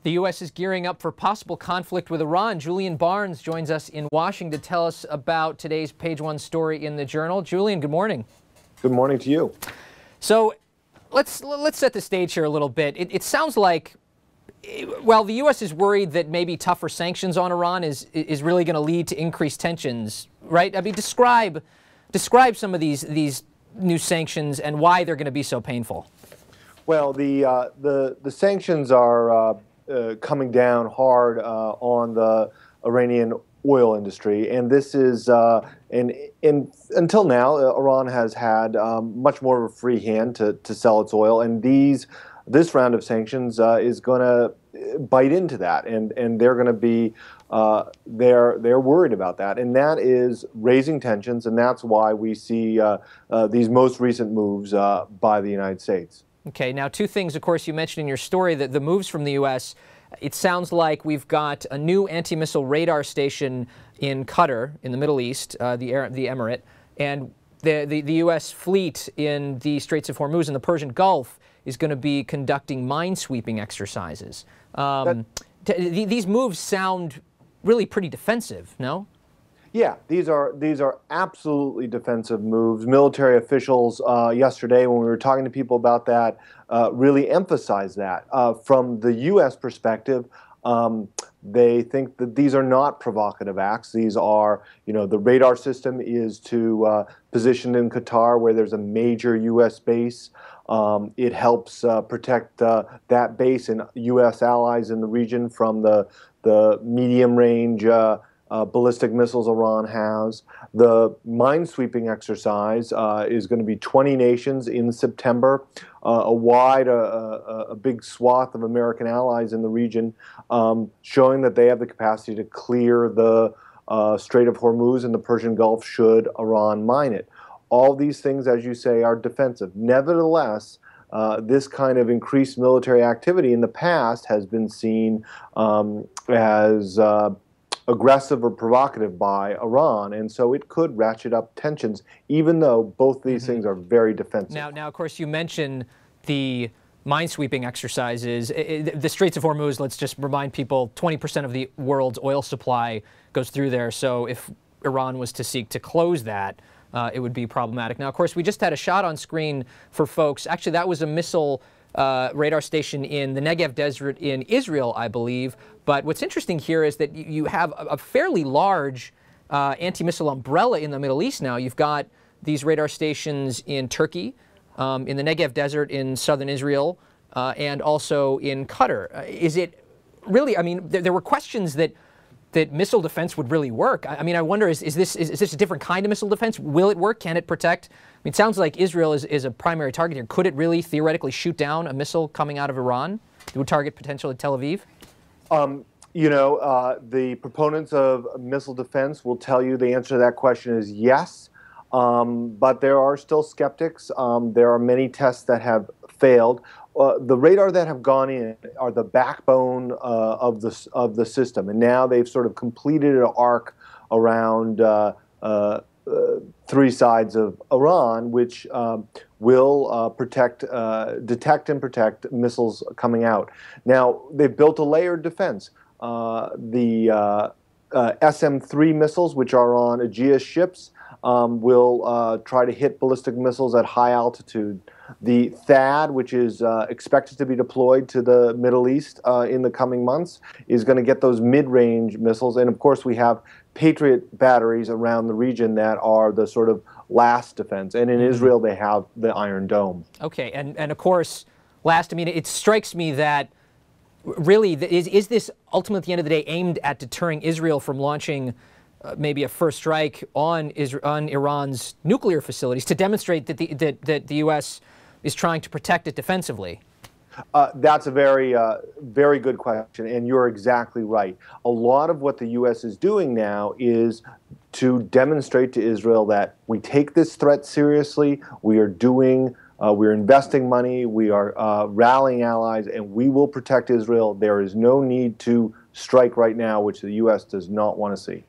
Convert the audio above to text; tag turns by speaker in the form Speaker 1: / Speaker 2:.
Speaker 1: The U.S. is gearing up for possible conflict with Iran. Julian Barnes joins us in Washington to tell us about today's page one story in the Journal. Julian, good morning.
Speaker 2: Good morning to you.
Speaker 1: So let's set the stage here a little bit. It sounds like, well, the U.S. is worried that maybe tougher sanctions on Iran is really going to lead to increased tensions, right? I mean, describe some of these new sanctions and why they're going to be so painful. Well,
Speaker 2: the sanctions are coming down hard on the Iranian oil industry, and this is until now Iran has had much more of a free hand to sell its oil, and this round of sanctions is going to bite into that, and they're going to be they're worried about that, and that is raising tensions, and that's why we see these most recent moves by the United States.
Speaker 1: Okay, now two things, of course, you mentioned in your story, that the moves from the U.S., it sounds like we've got a new anti-missile radar station in Qatar, in the Middle East, the Emirate, and the U.S. fleet in the Straits of Hormuz and the Persian Gulf is going to be conducting minesweeping exercises. These moves sound really pretty defensive, no?
Speaker 2: Yeah, these are absolutely defensive moves. Military officials yesterday, when we were talking to people about that, really emphasized that. From the U.S. perspective, they think that these are not provocative acts. These are, the radar system is positioned in Qatar, where there's a major U.S. base. It helps protect that base and U.S. allies in the region from the medium-range ballistic missiles Iran has. The minesweeping exercise is going to be 20 nations in September, a big swath of American allies in the region, showing that they have the capacity to clear the Strait of Hormuz and the Persian Gulf should Iran mine it. All these things, as you say, are defensive. Nevertheless, this kind of increased military activity in the past has been seen as aggressive or provocative by Iran, and so it could ratchet up tensions, even though both these things are very defensive.
Speaker 1: Now, of course, you mentioned the minesweeping exercises. The Straits of Hormuz, let's just remind people, 20% of the world's oil supply goes through there, so if Iran was to seek to close that, it would be problematic. Now, of course, we just had a shot on screen for folks. Actually, that was a missile radar station in the Negev Desert in Israel, I believe. But what's interesting here is that you have a fairly large anti-missile umbrella in the Middle East now. You've got these radar stations in Turkey, in the Negev Desert in southern Israel, and also in Qatar. Is it really, I mean, there were questions that missile defense would really work. I mean, I wonder, is this a different kind of missile defense? Will it work? Can it protect? I mean, it sounds like Israel is a primary target here. Could it really theoretically shoot down a missile coming out of Iran that would target potentially Tel Aviv?
Speaker 2: The proponents of missile defense will tell you the answer to that question is yes, but there are still skeptics. There are many tests that have failed. The radar that have gone in are the backbone of the system, and now they've sort of completed an arc around three sides of Iran, which will detect and protect missiles coming out. Now, they've built a layered defense. The SM-3 missiles, which are on Aegis ships, will try to hit ballistic missiles at high altitude. The THAAD, which is expected to be deployed to the Middle East in the coming months, is going to get those mid-range missiles. And of course, we have Patriot batteries around the region that are the sort of last defense. And in Israel, they have the Iron Dome.
Speaker 1: Okay, and of course, last, I mean, it strikes me that really, is this ultimately at the end of the day aimed at deterring Israel from launching maybe a first strike on Iran's nuclear facilities to demonstrate that the U.S. is trying to protect it defensively?
Speaker 2: That's a very good question, and you're exactly right. A lot of what the U.S. is doing now is to demonstrate to Israel that we take this threat seriously, we're investing money, we are rallying allies, and we will protect Israel. There is no need to strike right now, which the U.S. does not want to see.